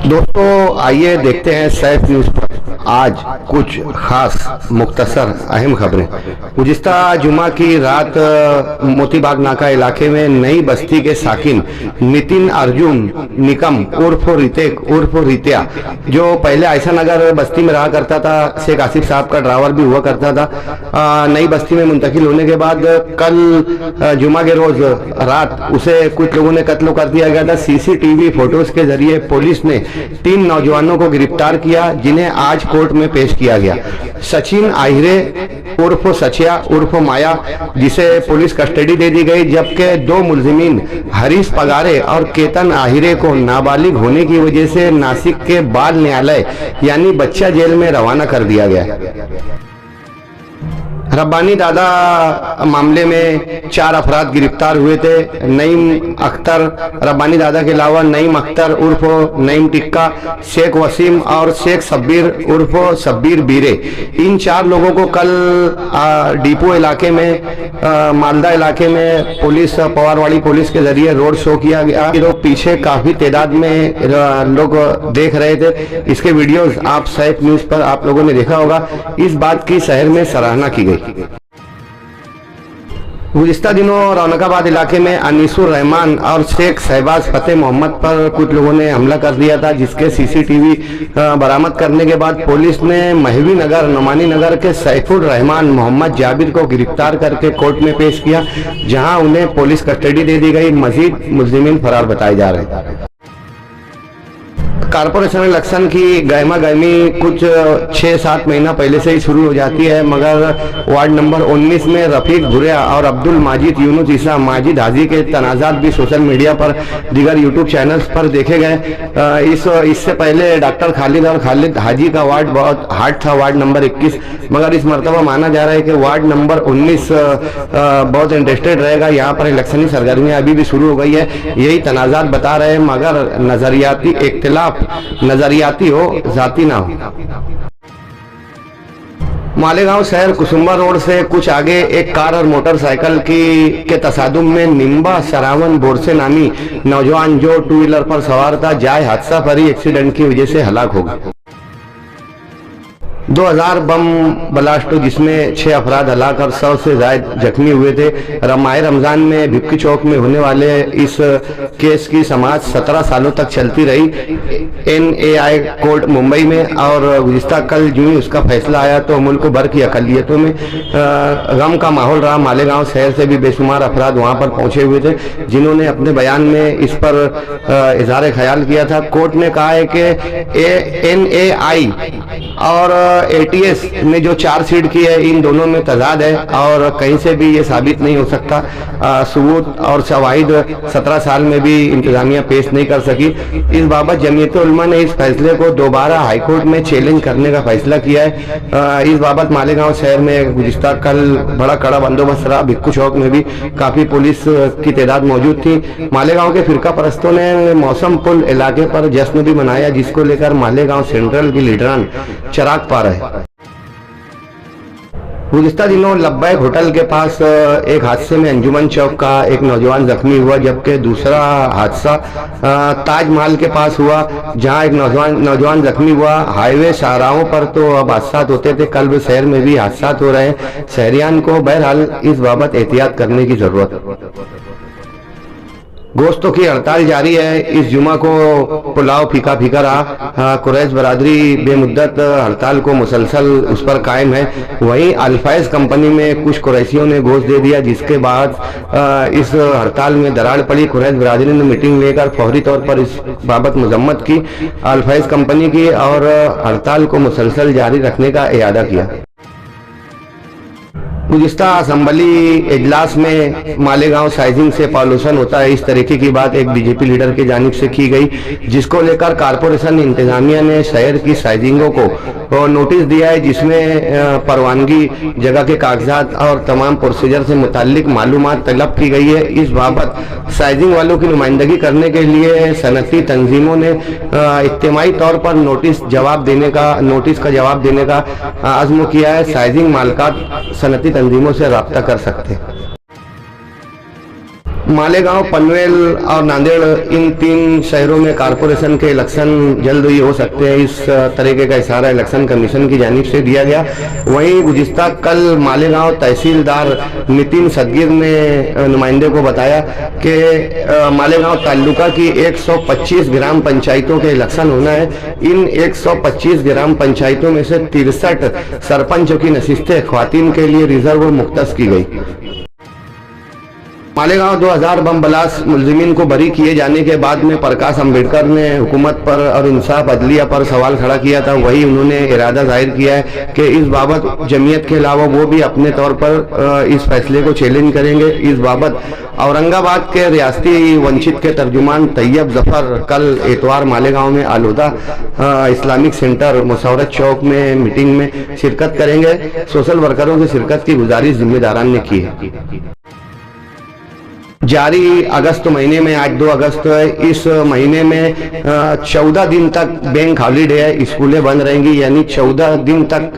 दोस्तों आइए देखते हैं सैफ न्यूज पर आज कुछ खास मुख्तसर अहम खबरें। गुज़िस्ता जुमा की रात मोतीबाग नाका इलाके में नई बस्ती के साकिन नितिन अर्जुन निकम उर्फ रितेक उर्फ रित्या, जो पहले आयशा नगर बस्ती में रहा करता था, शेख आसिफ साहब का ड्राइवर भी हुआ करता था। नई बस्ती में मुंतकिल होने के बाद कल जुमा के रोज रात उसे कुछ लोगों ने कत्ल कर दिया गया था। सीसीटीवी फोटोज के जरिए पुलिस ने 3 नौजवानों को गिरफ्तार किया, जिन्हें आज कोर्ट में पेश किया गया। सचिन आहिरे उर्फ सचिया उर्फ माया, जिसे पुलिस कस्टडी दे दी गई, जबकि 2 मुलजिमीन हरीश पगारे और केतन आहिरे को नाबालिग होने की वजह से नासिक के बाल न्यायालय यानी बच्चा जेल में रवाना कर दिया गया। रब्बानी दादा मामले में 4 अफराद गिरफ्तार हुए थे। नईम अख्तर, रब्बानी दादा के अलावा नईम अख्तर उर्फ नईम टिक्का, शेख वसीम और शेख शब्बीर उर्फ शब्बीर बीरे, इन 4 लोगों को कल डिपो इलाके में मालदा इलाके में पुलिस पवारवाड़ी पुलिस के जरिए रोड शो किया गया। लोग पीछे काफी तादाद में लोग देख रहे थे। इसके वीडियोस आप सैफ न्यूज पर आप लोगों ने देखा होगा। इस बात की शहर में सराहना की गई। गुज़िस्ता दिनों रौनकाबाद इलाके में अनीसुर रहमान और शेख शहबाज फतेह मोहम्मद पर कुछ लोगों ने हमला कर दिया था, जिसके सीसीटीवी बरामद करने के बाद पुलिस ने महवी नगर नुमानी नगर के सैफुर रहमान मोहम्मद जाबिर को गिरफ्तार करके कोर्ट में पेश किया, जहां उन्हें पुलिस कस्टडी दे दी गई। मजीद मुलजिमीन फरार बताए जा रहे हैं। कारपोरेशन इलेक्शन की गहमा गहमी कुछ 6-7 महीना पहले से ही शुरू हो जाती है, मगर वार्ड नंबर 19 में रफीक भुरिया और अब्दुल माजिद यूनुस ईसा माजिद हाजी के तनाजात भी सोशल मीडिया पर दीगर यूट्यूब चैनल्स पर देखे गए। इससे पहले डॉक्टर खालिद और खालिद हाजी का वार्ड बहुत हार्ड था, वार्ड नंबर 21, मगर इस मरतबा माना जा रहा है कि वार्ड नंबर 19 बहुत इंटरेस्टेड रहेगा। यहाँ पर इलेक्शनी सरगर्मियाँ अभी भी शुरू हो गई है, यही तनाजात बता रहे हैं, मगर नजरियाती इख्तिलाफ नजरियाती हो, जाती ना हो। मालेगांव शहर कुसुम्बा रोड से कुछ आगे एक कार और मोटरसाइकिल के तसादुम में निम्बा सरावन बोरसे नामी नौजवान जो 2 व्हीलर पर सवार था, जाए हादसा पर ही एक्सीडेंट की वजह से हलाक हो गया। 2000 बम ब्लास्ट जिसमें 6 अफराद हलाक और 100 से ज्यादा जख्मी हुए थे। माह रमजान में भिक्की चौक में होने वाले इस केस की समाज 17 सालों तक चलती रही NAI कोर्ट मुंबई में, और गुज़िस्ता कल जो ही उसका फैसला आया तो मुल्क भर की अकलियतों में गम का माहौल रहा। मालेगांव शहर से भी बेशुमार अफराद वहां पर पहुंचे हुए थे, जिन्होंने अपने बयान में इस पर इजहार ख्याल किया था। कोर्ट ने कहा है कि NAI और ATS ने जो चार्जशीट की है, इन दोनों में तजाद है और कहीं से भी ये साबित नहीं हो सकता। सबूत और शवाहिद 17 साल में भी इंतजामिया पेश नहीं कर सकी। इस बाबत जमीयत उलमा ने इस फैसले को दोबारा हाईकोर्ट में चैलेंज करने का फैसला किया है। इस बाबत मालेगांव शहर में गुज़िस्ता कल बड़ा कड़ा बंदोबस्त रहा। भिक्कू चौक में भी काफी पुलिस की तादाद मौजूद थी। मालेगांव के फिरका परस्तों ने मौसम पुल इलाके पर जश्न भी मनाया, जिसको लेकर मालेगांव सेंट्रल की लीडरान चिराग पा रहे। गुज़िस्ता दिनों लब्बैक होटल के पास एक हादसे में अंजुमन चौक का एक नौजवान जख्मी हुआ, जबकि दूसरा हादसा ताजमहल के पास हुआ, जहां एक नौजवान जख्मी हुआ। हाईवे शाहराहों पर तो अब हादसा होते थे, कल भी शहर में भी हादसा हो रहे हैं। शहरियान को बहरहाल इस बाबत एहतियात करने की जरूरत है। गोश्तों की हड़ताल जारी है। इस जुमा को पुलाव फीका फीका रहा। कुरैश बरादरी बेमुद्दत हड़ताल को मुसलसल उस पर कायम है। वहीं अल्फाइज कंपनी में कुछ कुरैशियों ने गोश्त दे दिया, जिसके बाद इस हड़ताल में दरार पड़ी। कुरैश बरादरी ने मीटिंग लेकर फौरी तौर पर इस बाबत मजम्मत की अल्फाइज कंपनी की और हड़ताल को मुसलसल जारी रखने का इरादा किया। गुज़िस्ता असम्बली इजलास में मालेगांव साइजिंग से पॉल्यूशन होता है, इस तरीके की बात एक बीजेपी लीडर की जानिब से की गई, जिसको लेकर कारपोरेशन इंतजामिया ने शहर की साइजिंगों को नोटिस दिया है, जिसमें परवानगी, जगह के कागजात और तमाम प्रोसीजर से मुताल्लिक मालूमात तलब की गई है। इस बाबत साइजिंग वालों की नुमाइंदगी करने के लिए सनती तंजीमों ने इज्तिमाई तौर पर नोटिस का जवाब देने का आज़म किया है। साइजिंग मालकात सनती तंजीमों से राब्ता कर सकते हैं। मालेगांव, पनवेल और नांदेड़, इन 3 शहरों में कारपोरेशन के इलेक्शन जल्द ही हो सकते हैं, इस तरीके का इशारा इलेक्शन कमीशन की जानिब से दिया गया। वहीं गुज़िश्ता कल मालेगांव तहसीलदार नितिन सदगीर ने नुमाइंदे को बताया कि मालेगांव तालुका की 125 ग्राम पंचायतों के इलेक्शन होना है। इन 125 ग्राम पंचायतों में से 63 सरपंचों की नशिस्तें ख्वातीन के लिए रिजर्व मुख्तस की गई। मालेगांव 2000 बम ब्लास्ट मुलजिमीन को बरी किए जाने के बाद में प्रकाश अंबेडकर ने हुकूमत पर और इंसाफ अदलिया पर सवाल खड़ा किया था। वही उन्होंने इरादा जाहिर किया है कि इस बाबत जमीयत के अलावा वो भी अपने तौर पर इस फैसले को चैलेंज करेंगे। इस बाबत औरंगाबाद के रियासती वंचित के तर्जुमान तैयब जफर कल एतवार मालेगांव में आलूदा इस्लामिक सेंटर मुसौरत चौक में मीटिंग में शिरकत करेंगे। सोशल वर्करों से शिरकत की गुजारिश जिम्मेदारान ने की है। जारी अगस्त महीने में, आज 2 अगस्त है, इस महीने में 14 दिन तक बैंक हॉलीडे है, स्कूलें बंद रहेंगी, यानी 14 दिन तक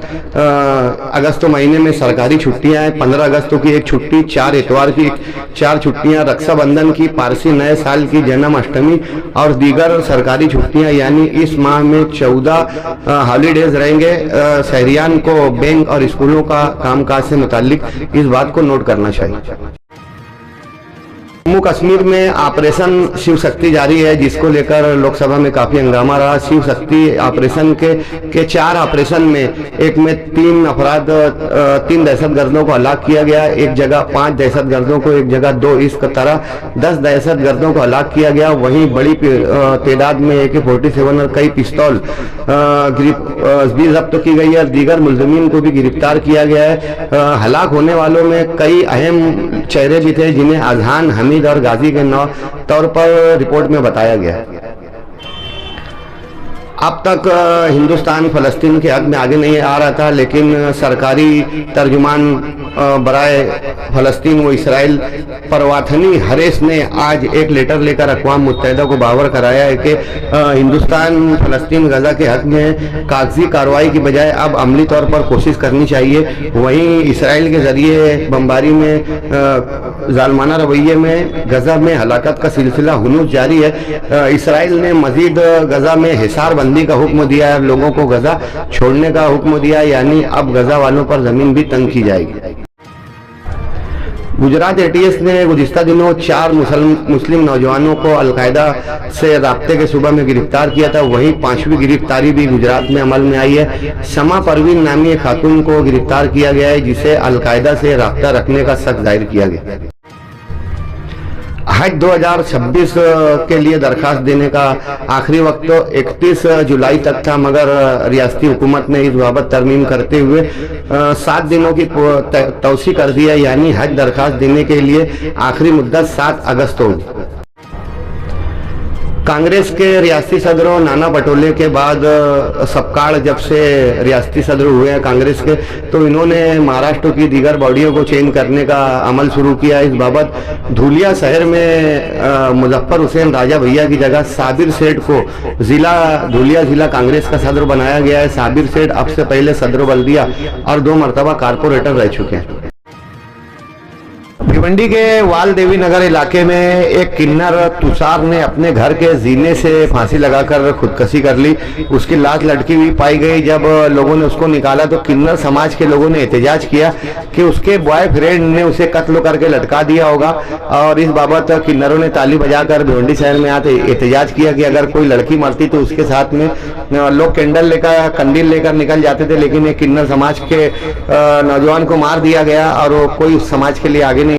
अगस्त महीने में सरकारी छुट्टियां हैं। 15 अगस्त की एक छुट्टी, 4 इतवार की 4 छुट्टियां, रक्षाबंधन की, पारसी नए साल की, जन्माष्टमी और दीगर सरकारी छुट्टियां, यानी इस माह में 14 हॉलीडेज रहेंगे। शहरियान को बैंक और स्कूलों का कामकाज से मुताल्लिक इस बात को नोट करना चाहिए। जम्मू कश्मीर में ऑपरेशन शिव शक्ति जारी है, जिसको लेकर लोकसभा में काफी हंगामा रहा। शिव शक्ति ऑपरेशन के 4 ऑपरेशन में, एक में 3 दहशतगर्दों को हलाक किया गया, एक जगह 5 दहशतगर्दों को, एक जगह 2, इस तरह 10 दहशतगर्दों को हलाक किया गया। वहीं बड़ी तादाद में AK-47 और कई पिस्तौल भी जब्त की गई है। दीगर मुलजिमीन को भी गिरफ्तार किया गया है। हलाक होने वालों में कई अहम चेहरे भी थे, जिन्हें अजहान, हमीद और गाजी के तौर पर रिपोर्ट में बताया गया है। अब तक हिंदुस्तान फलस्तीन के हक में आगे नहीं आ रहा था, लेकिन सरकारी तर्जुमान बराए फलस्तीन व इसराइल परवाथनी हरेस ने आज एक लेटर लेकर अक़वाम मुत्तहिदा को बावर कराया है कि हिंदुस्तान फलस्तीन गजा के हक में कागजी कार्रवाई की बजाय अब अमली तौर पर कोशिश करनी चाहिए। वहीं इसराइल के जरिए बमबारी में जालमाना रवैये में गजा में हलाकत का सिलसिला हुनूस जारी है। इसराइल ने मजीद गजा में हिसार बंदी का हुक्म दिया है, लोगों को गजा छोड़ने का हुक्म दिया, यानी अब गजा वालों पर जमीन भी तंग की जाएगी। गुजरात ATS ने गुज़िश्ता दिनों 4 मुस्लिम नौजवानों को अलकायदा से राब्ते के शुबा में गिरफ्तार किया था। वहीं 5वीं गिरफ्तारी भी गुजरात में अमल में आई है। शमा परवीन नामी एक खातून को गिरफ्तार किया गया है, जिसे अलकायदा से राब्ता रखने का शक जाहिर किया गया। हज 2026 के लिए दरखास्त देने का आखिरी वक्त तो 31 जुलाई तक था, मगर रियासती हुकूमत ने इस बाबत तरमीम करते हुए 7 दिनों की तौसी कर दिया, यानी हज दरखास्त देने के लिए आखिरी मुद्दत 7 अगस्त होगी। कांग्रेस के रियासती सदरों नाना पटोले के बाद सपकाड़ जब से रियासती सदर हुए हैं कांग्रेस के, तो इन्होंने महाराष्ट्र की दीगर बॉडियों को चेंज करने का अमल शुरू किया। इस बाबत धुलिया शहर में मुजफ्फर हुसैन राजा भैया की जगह साबिर सेठ को धुलिया जिला कांग्रेस का सदर बनाया गया है। साबिर सेठ अब से पहले सदर बल्दिया और 2 मरतबा कारपोरेटर रह चुके हैं। भिवंडी के वाल देवी नगर इलाके में एक किन्नर तुषार ने अपने घर के जीने से फांसी लगाकर खुदकशी कर ली। उसकी लाश लटकी हुई पाई गई। जब लोगों ने उसको निकाला तो किन्नर समाज के लोगों ने एहतजाज किया कि उसके बॉयफ्रेंड ने उसे कत्ल करके लटका दिया होगा, और इस बाबत किन्नरों ने ताली बजाकर भिवंडी शहर में आते एहतजाज किया कि अगर कोई लड़की मरती तो उसके साथ में लोग कंडील लेकर निकल जाते थे, लेकिन एक किन्नर समाज के नौजवान को मार दिया गया और कोई उस समाज के लिए आगे नहीं